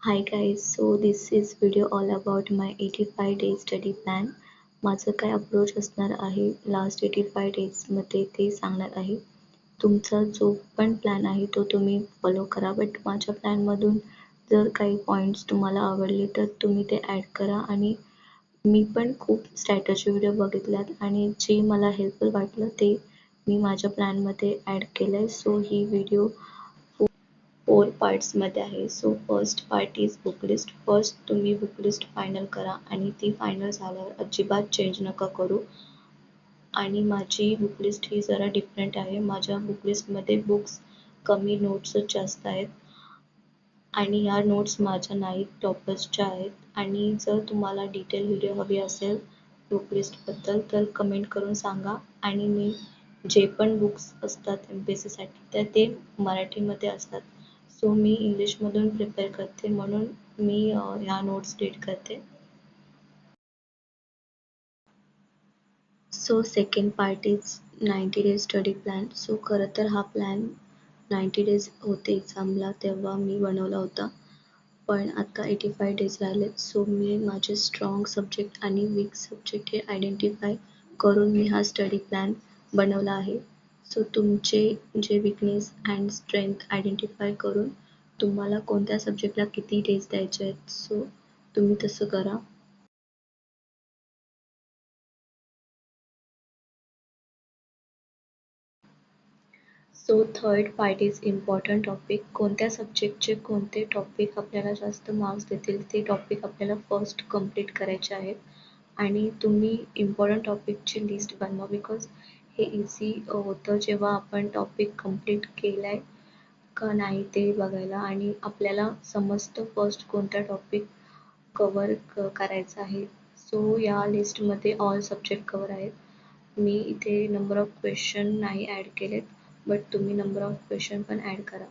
Hi guys, so this is video all about my 85 day study plan. माझं काय approach असणार आहे last 85 days मध्ये ते सांगणार आहे. तुमचा जो पण प्लॅन आहे तो तुम्ही फॉलो करा, बट माझ्या प्लॅनमधून जर काही पॉईंट्स तुम्हाला आवडले तर तुम्ही ते ॲड करा. आणि मी पण खूप स्ट्रॅटजी व्हिडिओ बघितल्यात आणि जे मला हेल्पफुल वाटलं ते मी माझ्या प्लॅनमध्ये ॲड केलं आहे. सो ही व्हिडिओ 4 पार्ट्समध्ये आहे. So first part is book list. First तुम्ही बुक लिस्ट फायनल करा आणि ती फायनल झाल्यावर अजिबात चेंज नका करू. आणि माझी बुक लिस्ट ही जरा डिफरंट आहे. माझ्या बुक लिस्टमध्ये बुक्स कमी, नोट्सच जास्त आहेत. आणि या नोट्स माझ्या नाही टॉपर्सच्या आहेत. आणि जर तुम्हाला डिटेल व्हिडिओ हवी असेल बुक लिस्टबद्दल तर कमेंट करून सांगा. आणि मी जे पण बुक्स असतात MPSC साठी तर ते मराठीमध्ये असतात. सो मी इंग्लिशमधून प्रिपेअर करते म्हणून मी ह्या नोट्स रीड करते. So second part is 90 days study plan. So खरं तर हा प्लॅन 90 डेज होते एक्झामला तेव्हा मी बनवला होता. पण आता 85 डेज राहिलेत. सो मी माझे स्ट्रॉंग सब्जेक्ट आणि वीक सब्जेक्ट हे आयडेंटिफाय करून मी हा स्टडी प्लॅन बनवला आहे. सो तुमचे जे वीकनेस अँड स्ट्रेंथ आयडेंटिफाय करून तुम्हाला कोणत्या सब्जेक्टला किती डेज द्यायचे आहेत सो तुम्ही तसं करा. So third part is important topic. कोणत्या सब्जेक्टचे कोणते टॉपिक आपल्याला जास्त मार्क्स देतील ते टॉपिक आपल्याला फर्स्ट कंप्लीट करायचे आहेत. आणि तुम्ही इम्पॉर्टंट टॉपिकची लिस्ट बनवा, बिकॉज हे इझी होतं जेव्हा आपण टॉपिक कंप्लीट केलाय का नाही ते बघायला आणि आपल्याला समजतं फर्स्ट कोणता टॉपिक कवर करायचा आहे. सो या लिस्टमध्ये ऑल सब्जेक्ट कवर आहेत. मी इथे नंबर ऑफ क्वेश्चन नाही ॲड केलेत, बट तुम्ही नंबर ऑफ क्वेश्चन पण ॲड करा.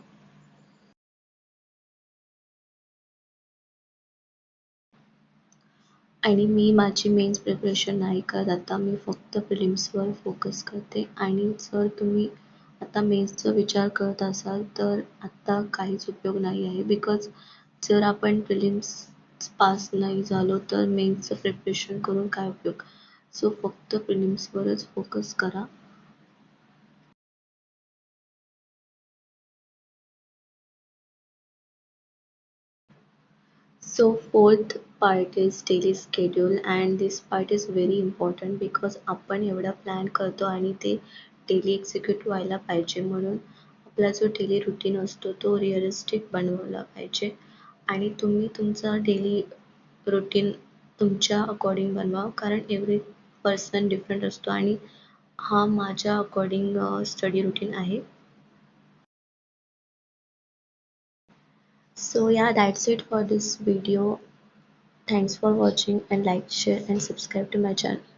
आणि मी माझी मेन्स प्रिपरेशन नाही करत आता. मी फक्त प्रिलिम्सवर फोकस करते. आणि जर तुम्ही आता मेन्सचा विचार करत असाल तर आत्ता काहीच उपयोग नाही आहे, बिकॉज जर आपण प्रिलिम्स पास नाही झालो तर मेन्सचं प्रिपरेशन करून काय उपयोग. सो फक्त प्रिलिम्सवरच फोकस करा. So fourth part is daily schedule, and this part is very important because आपण एवढा प्लॅन करतो आणि ते डेली एक्झिक्यूट व्हायला पाहिजे. म्हणून आपला जो डेली रुटीन असतो तो रिअलिस्टिक बनवला पाहिजे. आणि तुम्ही तुमचा डेली रुटीन तुमच्या अकॉर्डिंग बनवा, कारण एव्हरी पर्सन डिफरंट असतो आणि हा माझ्या अकॉर्डिंग स्टडी रुटीन आहे. So yeah, that's it for this video. Thanks for watching and like, share and subscribe to my channel.